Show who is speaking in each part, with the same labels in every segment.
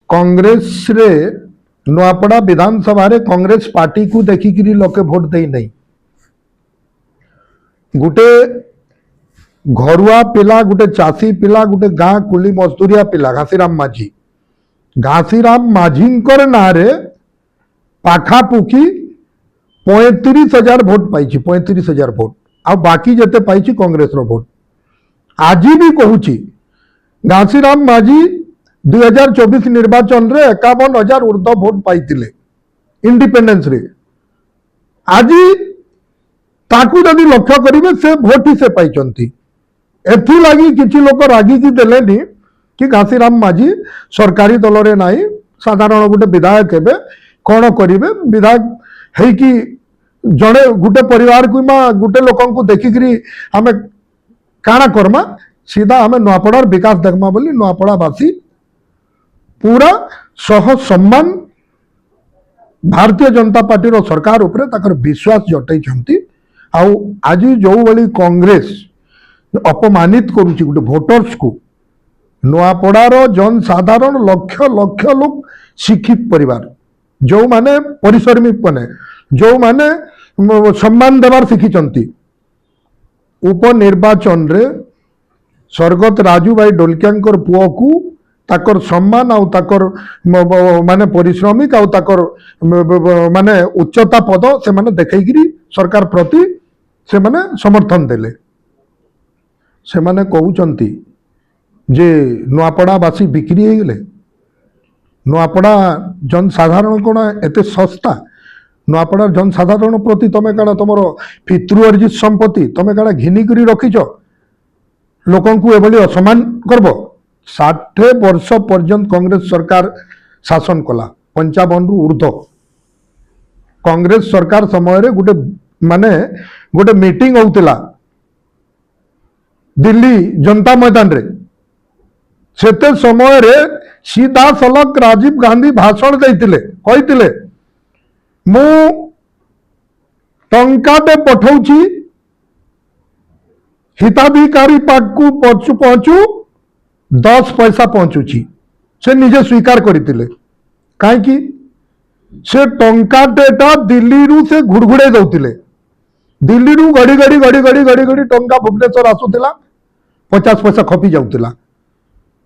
Speaker 1: कांग्रेस रे नुआपड़ा विधानसभा रे कांग्रेस पार्टी को देखिकी लोके भोट दे नहीं। गोटे घरुआ पिला, गोटे चाषी पिला, गोटे गाँ कुली मजदूरिया पिला घासीराम माझी ना रे पाखापुखी 35,000 भोट पाई, 35,000 भोट आ बाकी जेते पाई कांग्रेस रो भोट। आज भी कहूची घासीराम माझी 2024 निर्वाचन रे 51,000 ऊर्ध्व भोट पाई इंडिपेंडेंस रे। आज ताकू जदि लक्ष्य करेंगे से भोट ही से पाई। एथि लगी किसी लोक रागिकी देलेनी कि घासीराम माझी सरकारी दल रे नहीं, साधारण गोटे विधायक हेबे, कौन करेंगे विधायक है कि जड़े गोटे परिवार को गोटे लोक देखिकी आम काଣା करमा, सीधा आम नुआपड़ार विकास देखमा बोली नुआपड़ावासी पूरा सह सम्मान भारतीय जनता पार्टी रो सरकार उपरे ताकर विश्वास जटई। आज जो भली कांग्रेस अपमानित करुच्ची गोटे भोटर्स को, नुआपड़ार जनसाधारण लक्ष लक्ष लोग शिक्षित परिवार जो माने परिश्रमी माने जो माने सम्मान देवार शिखिचंती, उपनिर्वाचन रे स्वर्गत राजू भाई ढोलकिया पुओ को ताकर सम्मान आउ ताकर माने परिश्रमिक आउ ताकर माने उच्चता पद से माने देखैगिरी सरकार प्रति से माने समर्थन देले। से माने कहउचंती जे नुआपड़ावासी बिक्री हो गले, नुआपड़ा जनसाधारण कोण एते सस्ता, नुआपड़ा जनसाधारण प्रति तमें काण तुम पितृ अर्जित संपत्ति तमें काण घिनिकी रखिच लोकंकु एभली असम्मान करब। 60 वर्ष पर्यंत कांग्रेस सरकार शासन कला, 55 रु ऊर्ध्व। कांग्रेस सरकार समय रे गोटे माने गोटे मीटिंग होउतिला दिल्ली जनता मैदान रे, सेते समय रे सीधा सलख राजीव गांधी भाषण देइतिले, कहितिले मु टंकाटे पठौची हिताधिकारी पाखु पहुंचू 10 पैसा पहुंचुची। से निजे स्वीकार करते कहीं से टंकाटेटा दिल्ली रु से घुड़घुड़े दौले, दिल्ली रु गड़ी गड़ी गड़ी गड़ी गड़ी गड़ी टंका भुवनेश्वर आसूला 50 पैसा खपी जाऊला,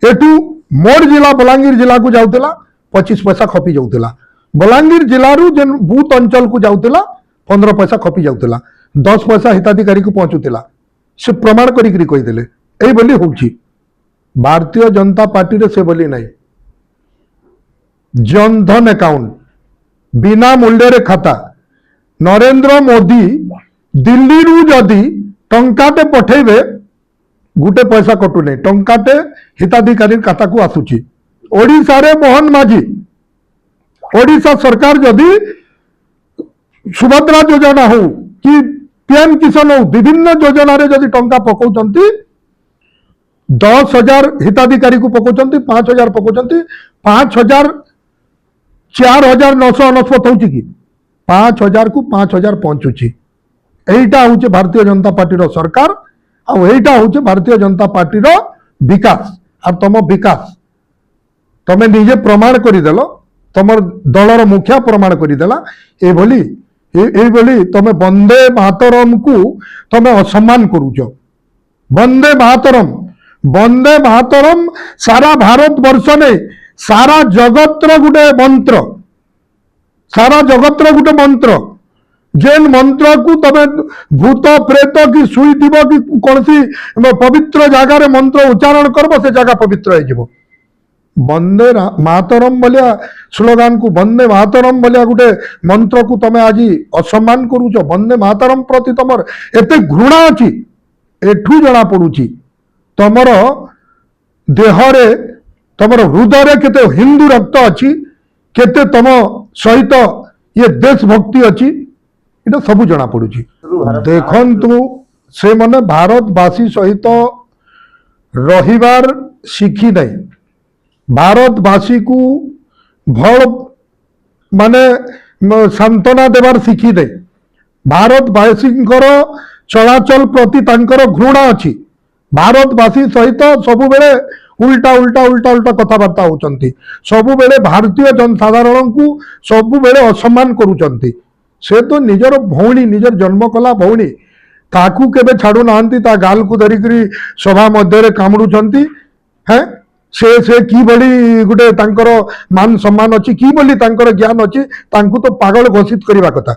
Speaker 1: एटू मोर जिला बलांगीर जिला को जाऊला 25 पैसा खपी जाऊला, बलांगीर जिला रु जेन बूथ अंचल को जाऊला 15 पैसा खपी जाऊला, 10 पैसा हिताधिकारी को पहुंचुला। से प्रमाण करिकरी कहीदेले एई बोली होउची। भारतीय जनता पार्टी रे से बोली नहीं, जनधन अकाउंट बिना मूल्य रे खाता, नरेंद्र मोदी दिल्ली रु जदि टंकाटे पठेबे गुटे पैसा कटु नहीं, टंकाटे हिताधिकारी खाता को आसुची। ओडिशा रे मोहन माझी, ओडिशा सरकार जदि सुभद्रा योजना हो कि पीएम किसान हो, विभिन्न योजना रे जदि टंका पकाउचंती 10,000 हिताधिकारी को पकाउचंती, 5,000 पकाउचंती, 5,000 4,999 होची कि 5,000 को 5,000 पहुंचुची। एटा होचे भारतीय जनता पार्टी रो सरकार आ एटा होचे भारतीय जनता पार्टी रो विकास। आ तम विकास तमे निजे प्रमाण करिदेलो, तमर दलर मुखिया प्रमाण करिदेला। ए भली तमे वंदे मातरम को तमे असम्मान करूच। वंदे मातरम सारा भारत वर्ष ने सारा जगतर गुटे मंत्र, सारा जगतर गुटे मंत्र, जेन मंत्र को तमे भूत प्रेत कि सुई थी कि कौन सी पवित्र जगार मंत्र उच्चारण करब से जगह पवित्र हो। वंदे मातरम बोलिया स्लोगान को, वंदे मातरम बोलिया गोटे मंत्र को तमे आज असम्मान करूच। वंदे मातरम प्रति तमर एते घृणा अच्छी, एठू जना पड़ुची तमर देहरे तमर हृदय केते हिंदू रक्त अच्छी, केते तम सहित ये देशभक्ति अच्छी, इटा सब जना पड़ुची। देखंतु से माने भारतवासी सहित रहिबार शिखी नहीं, भारतवासी को भल माने सांत्वना देवार शिखी नहीं, भारतवासी चलाचल प्रति तांकर घृणा अच्छी, भारतवासी सहित सबु बेले उल्टा उल्टा उल्टा उल्टा कथबार्ता होचंती सबुबेले भारतीय जनसाधारण को सबुबेले असम्मान करूचंती से तो निजर भौणी निजर जन्म कला भौणी ताकू केबे छाड़ू नांती ता गाल को धरिकरी सभा मध्य कामुड़ुचंती हैं से की भली गुटे तांकर मान सम्मान अच्छी की भली तांकर ज्ञान अच्छी तांकू तो पागल घोषित करवा कथा।